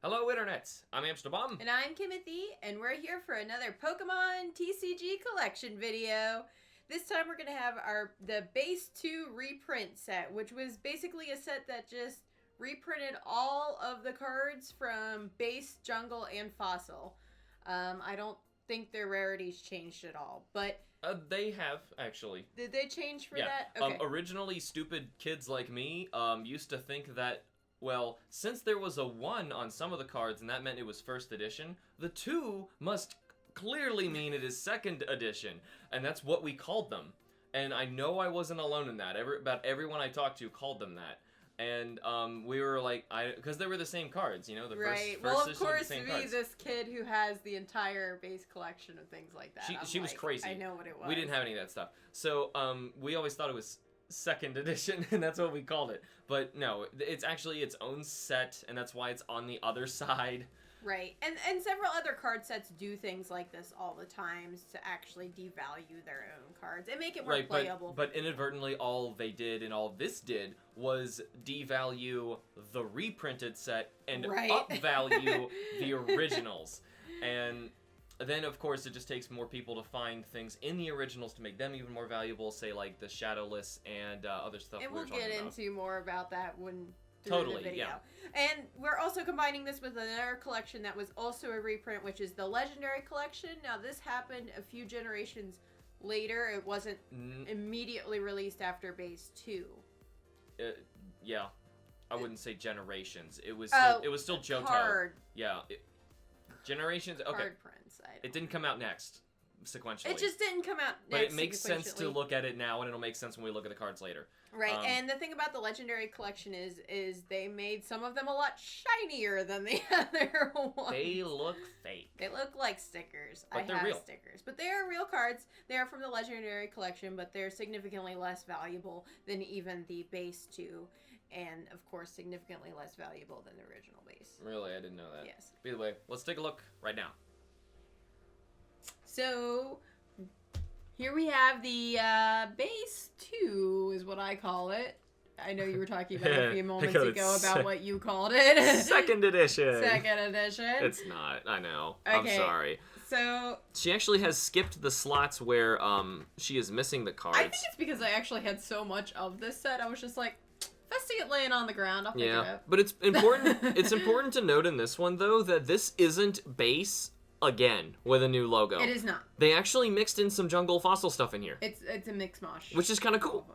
Hello, Internets! I'm HamsterBomb. And I'm Kimothy, and we're here for another Pokemon TCG collection video. This time we're going to have the Base 2 reprint set, which was basically a set that just reprinted all of the cards from Base, Jungle, and Fossil. I don't think their rarities changed at all, but... They have, actually. Did they change for that? Okay. Originally, stupid kids like me used to think that, well, since there was a 1 on some of the cards and that meant it was first edition, the 2 must clearly mean it is second edition, and that's what we called them. And I know I wasn't alone in that. About everyone I talked to called them that. And we were like, because they were the same cards, you know, the right. first Well, of edition course, the same me, cards. this kid who has the entire base collection of things like that. She was crazy. I know what it was. We didn't have any of that stuff. So we always thought it was second edition, and that's what we called it. But no, it's actually its own set, and that's why it's on the other side. Right, and several other card sets do things like this all the time to actually devalue their own cards and make it more playable. But inadvertently, all they did and all this did was devalue the reprinted set and upvalue the originals. And then, of course, it just takes more people to find things in the originals to make them even more valuable, say like the Shadowless and other stuff. And we'll get into more about that when... Totally, the video. yeah. And we're also combining this with another collection that was also a reprint, which is the Legendary Collection. Now, this happened a few generations later. It wasn't immediately released after Base 2. Yeah. I wouldn't say generations. It was still Johto. Card. Yeah. Generations, okay. Card prints. It didn't come out next, sequentially. It just didn't come out next. But it makes sense to look at it now, and it'll make sense when we look at the cards later. Right, and the thing about the Legendary Collection is they made some of them a lot shinier than the other ones. They look fake. They look like stickers. But they're real. Stickers. But they are real cards. They are from the Legendary Collection, but they're significantly less valuable than even the Base 2. And, of course, significantly less valuable than the original Base. Really? I didn't know that. Yes. By the way, let's take a look right now. So... here we have the Base 2 is what I call it. I know you were talking about a few moments ago about what you called it. Second edition. Second edition. It's not. I know. Okay. I'm sorry. So... she actually has skipped the slots where she is missing the cards. I think it's because I actually had so much of this set. I was just like, if I see it laying on the ground, I'll pick it up. But it's important. It's important to note in this one, though, that this isn't Base... again with a new logo. It is not. They actually mixed in some Jungle Fossil stuff in here. It's a mix mosh. Which is kind of cool.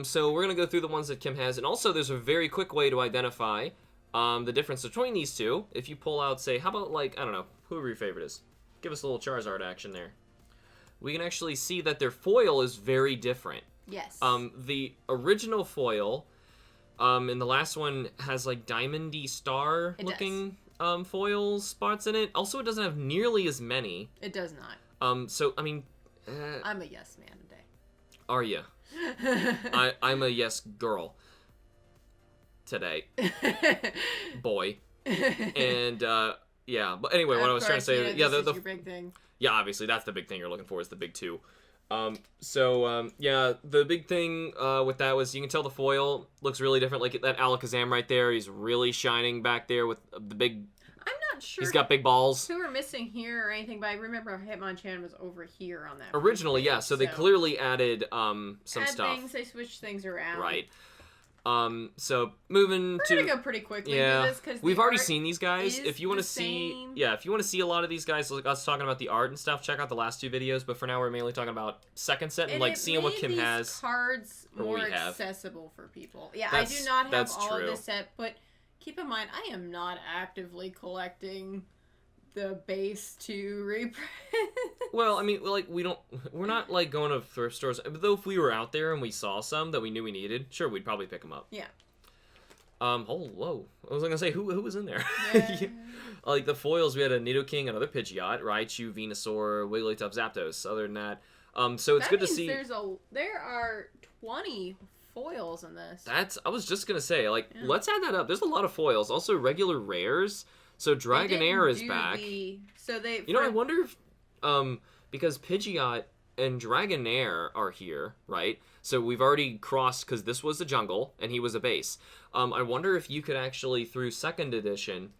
So we're going to go through the ones that Kim has. And also there's a very quick way to identify the difference between these two. If you pull out, say, how about like, I don't know, whoever your favorite is. Give us a little Charizard action there. We can actually see that their foil is very different. Yes. The original foil and the last one has like diamondy star looking foil spots in it. Also, it doesn't have nearly as many. It does not. So, I mean... I'm a yes man today. Are you? I'm a yes girl. Today. Boy. And, yeah. But anyway, what I was trying to say... yeah, this is your big thing. Yeah, obviously, that's the big thing you're looking for, is the big 2. Yeah, the big thing with that was you can tell the foil looks really different. Like that Alakazam right there, he's really shining back there with the big... I'm not sure. He's got big balls. Who were missing here or anything, but I remember Hitmonchan was over here on that. Originally, yeah, so they clearly added some stuff. Things, they switched things around. Right. So moving We're gonna go pretty quickly through this because we've already seen these guys. If you want to see, if you want to see a lot of these guys, like us talking about the art and stuff, check out the last 2 videos. But for now, we're mainly talking about second set and like seeing what Kim has. Cards more accessible for people. Yeah, I do not have all of this set, but keep in mind, I am not actively collecting the Base 2 reprint. Well, I mean, like we're not like going to thrift stores. Though if we were out there and we saw some that we knew we needed, sure, we'd probably pick them up. Yeah. Whoa. I was gonna say who was in there. Yeah. Like the foils, we had a Nidoking, another Pidgeot, Raichu, Venusaur, Wigglytuff, Zapdos. Other than that, so it's good to see. There are 20 foils in this. I was just gonna say, like, let's add that up. There's a lot of foils. Also, regular rares. So Dragonair is back. I wonder if, because Pidgeot and Dragonair are here, right? So we've already crossed, because this was a jungle, and he was a base. I wonder if you could actually, through second edition,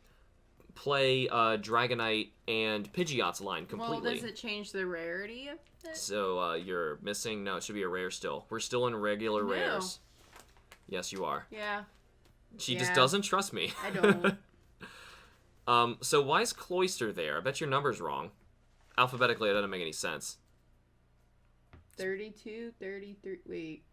play Dragonite and Pidgeot's line completely. Well, does it change the rarity of it? So you're missing. No, it should be a rare still. We're still in regular rares. Yes, you are. Yeah. She just doesn't trust me. I don't. So why is Cloyster there? I bet your number's wrong. Alphabetically, it doesn't make any sense. 32, 33. Wait.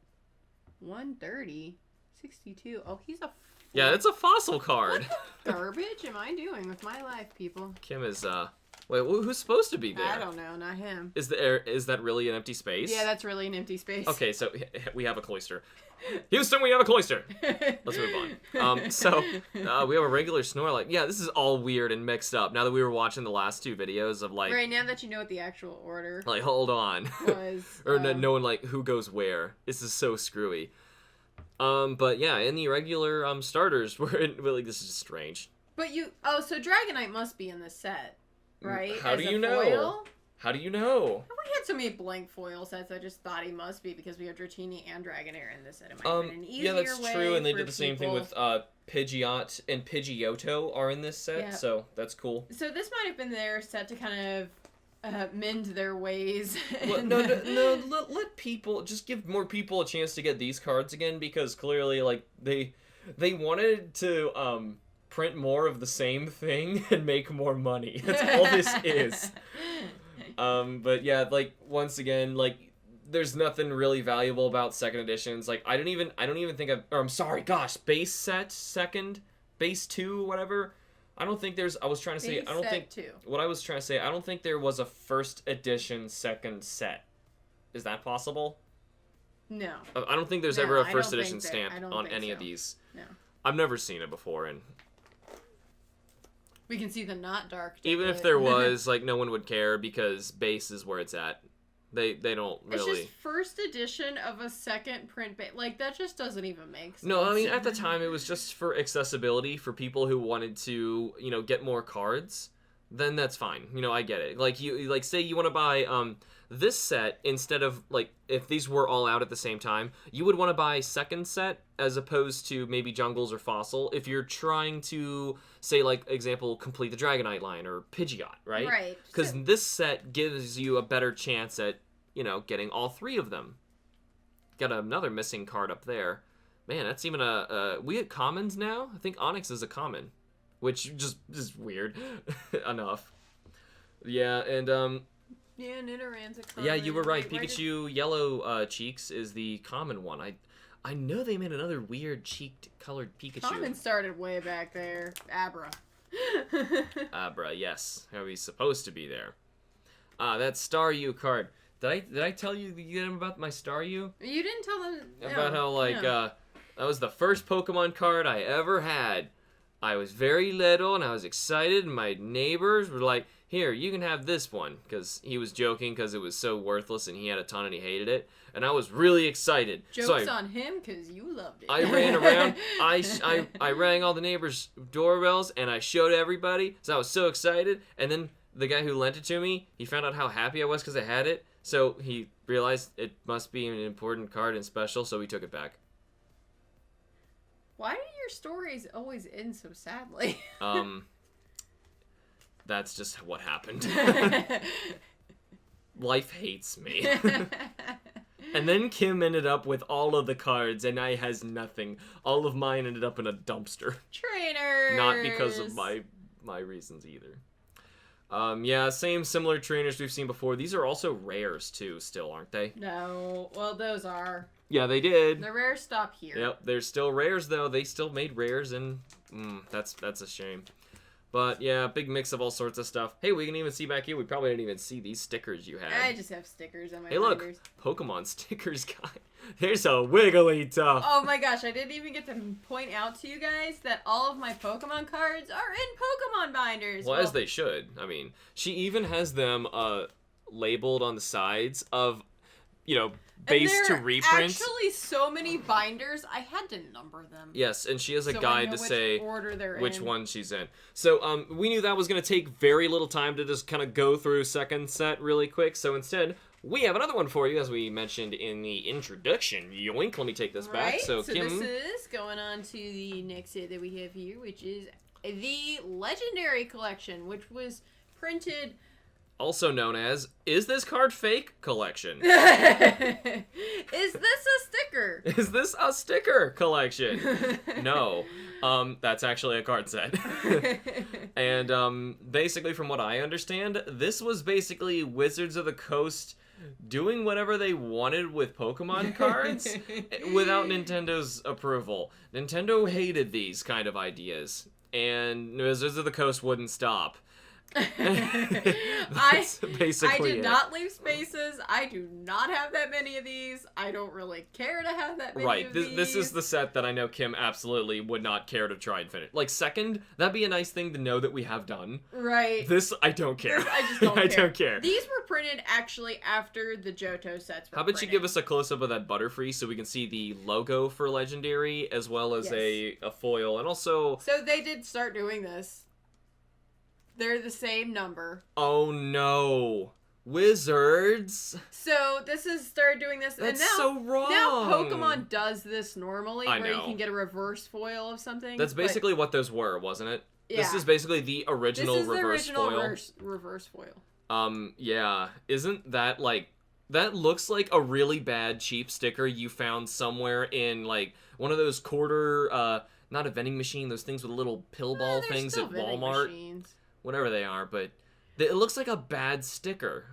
130, 62. Oh, he's a. Yeah, it's a fossil card. What garbage am I doing with my life, people? Kim is wait, who's supposed to be there? I don't know, not him. Is that really an empty space? Yeah, that's really an empty space. Okay, so we have a Cloyster. Houston, we have a Cloyster. Let's move on. So we have a regular Snorlax. Yeah, this is all weird and mixed up. Now that we were watching the last two videos of like. Right now that you know what the actual order. Like, hold on. Was or knowing like who goes where. This is so screwy. But yeah, in the regular starters, really this is strange. But so Dragonite must be in this set, right? How do you know? Foil? How do you know? We had so many blank foil sets. I just thought he must be because we have Dratini and Dragonair in this set. It might have been an easier way. Yeah, that's true, and they did the same thing with Pidgeot and Pidgeotto are in this set, so that's cool. So this might have been their set to kind of mend their ways. No, let people just give more people a chance to get these cards again, because clearly, like they wanted to print more of the same thing and make more money. That's all this is. But yeah, like once again, like there's nothing really valuable about second editions. Like I don't even think base set second, base 2, whatever. I don't think there's. I was trying to say. I don't think. What I was trying to say. I don't think there was a first edition second set. Is that possible? No. I don't think there's ever a first edition stamp on any of these. No. I've never seen it before, and we can see the not dark. Even if there was, like, no one would care because base is where it's at. They don't really. It's just first edition of a second print base. Like, that just doesn't even make sense. No, I mean, at the time, it was just for accessibility for people who wanted to, get more cards. Then that's fine. I get it. Like, say you want to buy this set instead of, like, if these were all out at the same time, you would want to buy second set as opposed to maybe Jungles or Fossil if you're trying to, say, like, example, complete the Dragonite line or Pidgeot, right? Right. Because this set gives you a better chance at, getting all three of them. Got another missing card up there. Man, that's even we get commons now? I think Onyx is a common, which just is weird enough. Yeah, and yeah, Nidoran's a common. yeah, you were right. Pikachu Yellow Cheeks is the common one. I know they made another weird cheeked colored Pikachu. Common started way back there. Abra. Abra, yes. How he's supposed to be there. That Staryu card. Did I tell you about my Staryu? You didn't tell them about how that was the first Pokemon card I ever had. I was very little and I was excited, and my neighbors were like, "Here, you can have this one," because he was joking because it was so worthless and he had a ton and he hated it, and I was really excited. Jokes on him because you loved it. I ran around. I rang all the neighbors' doorbells and I showed everybody. So I was so excited, and then the guy who lent it to me, he found out how happy I was because I had it. So he realized it must be an important card and special, so he took it back. Why do your stories always end so sadly? That's just what happened. Life hates me. And then Kim ended up with all of the cards, and I has nothing. All of mine ended up in a dumpster. Trainers! Not because of my reasons either. Yeah, similar trainers we've seen before. These are also rares too, still, aren't they? No. Well, those are. Yeah, they did. The rares stop here. Yep, they're still rares though. They still made rares, and that's a shame. But yeah, big mix of all sorts of stuff. Hey, we can even see back here. We probably didn't even see these stickers you had. I just have stickers on my binders. Look, Pokemon stickers guy. There's a Wigglytuff. Oh my gosh, I didn't even get to point out to you guys that all of my Pokemon cards are in Pokemon binders. Well, as they should. I mean, she even has them labeled on the sides of, base to reprint. Actually, so many binders, I had to number them. Yes, and she has a guide to say which in. one she's in. So we knew that was going to take very little time to just kind of go through second set really quick. So instead, we have another one for you, as we mentioned in the introduction. Yoink, let me take this back. So Kim, this is going on to the next set that we have here, which is the Legendary Collection, which was printed... Also known as, Is This Card Fake? Collection. Is this a sticker? Is this a sticker collection? No. That's actually a card set. And basically from what I understand, this was basically Wizards of the Coast doing whatever they wanted with Pokemon cards without Nintendo's approval. Nintendo hated these kind of ideas, and Wizards of the Coast wouldn't stop. That's basically I did not leave spaces. I do not have that many of these. I don't really care to have that many of these. This is the set that I know Kim absolutely would not care to try and finish. Like, second, that'd be a nice thing to know that we have done. Right. This, I don't care. I just don't care. I don't care. These were printed actually after the Johto sets were How about printed. you give us a close-up of that Butterfree so we can see the logo for Legendary, as well as a foil, and also... So they did start doing this. They're the same number. Oh no. Wizards. So this is started doing this. That's and now, so wrong. Now Pokemon does this normally, I where you know. can get a reverse foil of something. That's basically what those were, wasn't it? Yeah. This is basically the original reverse foil. Reverse foil. Yeah. Isn't that like... That looks like a really bad cheap sticker you found somewhere in, like, one of those quarter, not a vending machine, those things with little pill ball things at Walmart. Machines. Whatever they are, but it looks like a bad sticker.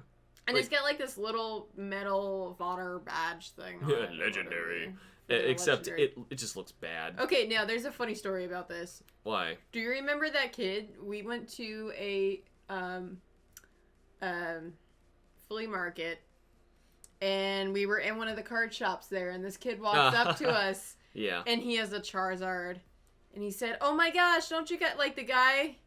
And like, it's got, like, this little metal Vonner badge thing on it. Legendary. Yeah, Except legendary. it just looks bad. Okay, now, there's a funny story about this. Why? Do you remember that kid? We went to a, flea market, and we were in one of the card shops there, and this kid walks up to us, Yeah. and he has a Charizard, and he said, "Oh my gosh, don't you get, like, the guy,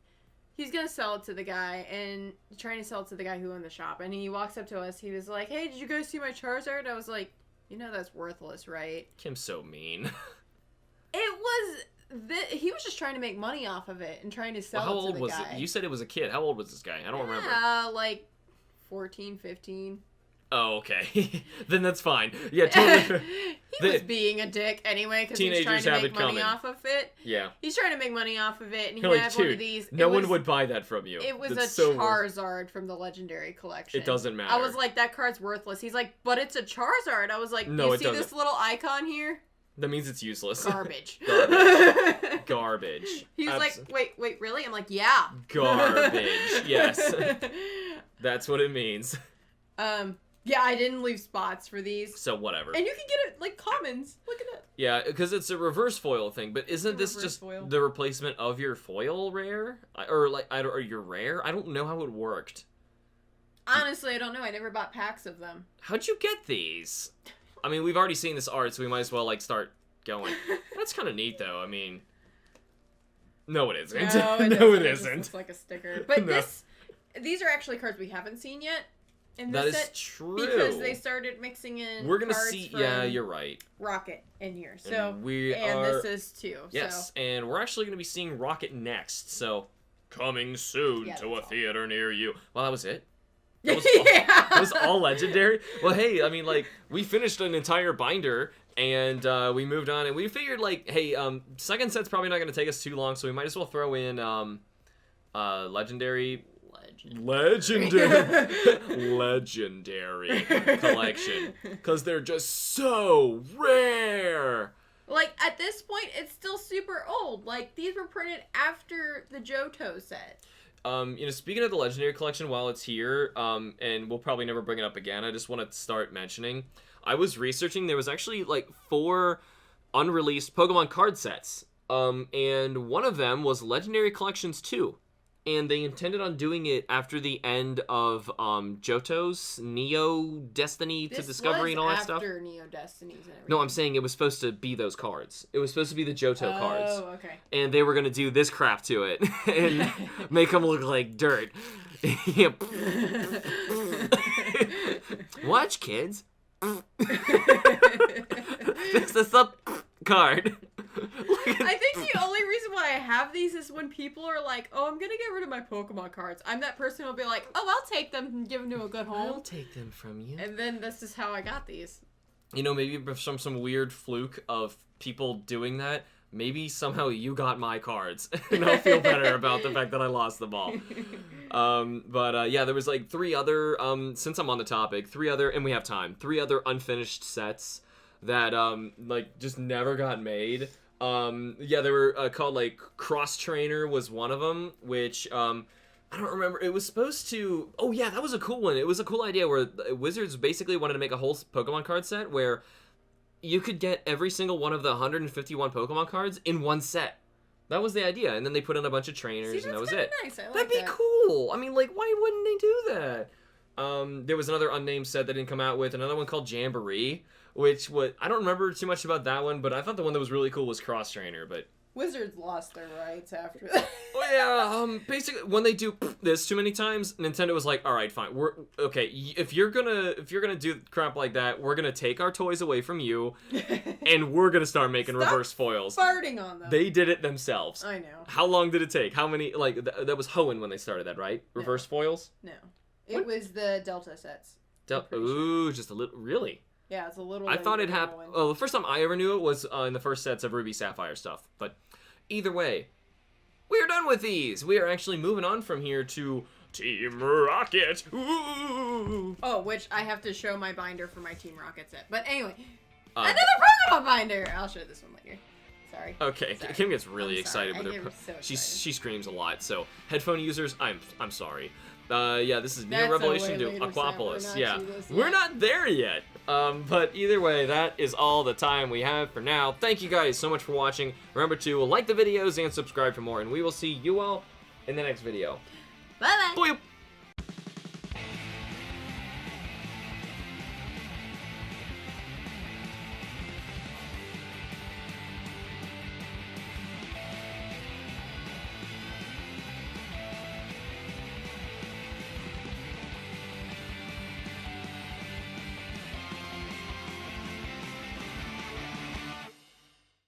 he's gonna sell it to the guy, and trying to sell it to the guy who owned the shop," and he walks up to us, he was like, "Hey, did you guys see my Charizard?" I was like, "You know that's worthless, right?" Kim's so mean. It was... he was just trying to make money off of it and trying to sell Well, how it to old the was guy. it? You said it was a kid. How old was this guy? I don't remember. Like 14, 15. Oh, okay. Then that's fine. Yeah, totally. He was being a dick anyway because he was trying to make money off of it. Yeah. He's trying to make money off of it, and he You're like, had one dude, of these. no one would buy that from you. It was That's a so Charizard from the Legendary Collection. It doesn't matter. I was like, that card's worthless. He's like, but it's a Charizard. I was like, No, you it see doesn't. this little icon here? That means it's useless. Garbage. Garbage. He was like, wait, really? I'm like, yeah. Garbage. Yes. That's what it means. Yeah, I didn't leave spots for these. So whatever. And you can get it, like, commons. Look at that. Yeah, because it's a reverse foil thing, but isn't this reverse just foil. the replacement of your foil rare? Or your rare? I don't know how it worked. Honestly, I don't know. I never bought packs of them. How'd you get these? I mean, we've already seen this art, so we might as well, like, start going. That's kind of neat, though. I mean... No, it isn't. No, it It just isn't. looks like a sticker. But No. these are actually cards we haven't seen yet in That this is set. true. Because they started mixing in We're gonna cards see... from Yeah, you're right. Rocket in here. So, And we and are... this is too. Yes, So. and we're actually going to be seeing Rocket next, so... Coming soon Yeah, to a that's all. theater near you. Well, that was it. That was all, Yeah. that was all legendary? Well, hey, I mean, like, we finished an entire binder, and we moved on, and we figured, like, hey, second set's probably not going to take us too long, so we might as well throw in, legendary collection, because they're just so rare. Like, at this point, it's still super old. Like, these were printed after the Johto set. Speaking of the Legendary Collection, while it's here, and we'll probably never bring it up again, I just want to start mentioning, I was researching, there was actually, like, 4 unreleased Pokemon card sets, and one of them was Legendary Collections 2, and they intended on doing it after the end of, Johto's Neo Destiny to Discovery and all that stuff. After Neo Destinies and everything. No, I'm saying it was supposed to be those cards. It was supposed to be the Johto cards. Oh, okay. And they were going to do this crap to it and make them look like dirt. Yep. Watch, kids. This is a card. I think the only reason why I have these is when people are like, oh, I'm going to get rid of my Pokemon cards. I'm that person who'll be like, oh, I'll take them and give them to a good home. I'll take them from you. And then this is how I got these. You know, maybe from some weird fluke of people doing that, maybe somehow you got my cards, and I'll feel better about the fact that I lost them all. Yeah, there was like 3 other, since I'm on the topic, 3 other, and we have time, 3 other unfinished sets that, like, just never got made. Yeah, they were called, like, Cross Trainer was one of them, which, I don't remember. It was supposed to... Oh, yeah, that was a cool one. It was a cool idea where Wizards basically wanted to make a whole Pokemon card set where you could get every single one of the 151 Pokemon cards in one set. That was the idea. And then they put in a bunch of trainers, and that was it. Nice. I like That'd be cool. I mean, like, why wouldn't they do that? There was another unnamed set that didn't come out with, another one called Jamboree, which was... I don't remember too much about that one, but I thought the one that was really cool was Cross Trainer, but... Wizards lost their rights after that. Oh yeah, basically when they do this too many times, Nintendo was like, "All right, fine. We're okay. If you're gonna do crap like that, we're gonna take our toys away from you, and we're gonna start making reverse foils." Farting on them. They did it themselves. I know. How long did it take? How many? Like that was Hoenn when they started that, right? Reverse foils. No, it was the Delta sets. Ooh, just a little. Really? Yeah, it's a little. I thought it happened. Oh, the first time I ever knew it was in the first sets of Ruby Sapphire stuff. But either way, we're done with these. We are actually moving on from here to Team Rocket. Ooh. Oh, which I have to show my binder for my Team Rocket set. But anyway, another Pokemon binder. I'll show this one later. Sorry. Okay, Sorry. Kim gets really excited with her. So She screams a lot. So headphone users, I'm sorry. Yeah, this is Neo That's Revelation a to way later Aquapolis. set. Yeah, We're we're not there yet. But either way, that is all the time we have for now. Thank you guys so much for watching. Remember to like the videos and subscribe for more, and we will see you all in the next video. Bye bye. Bye.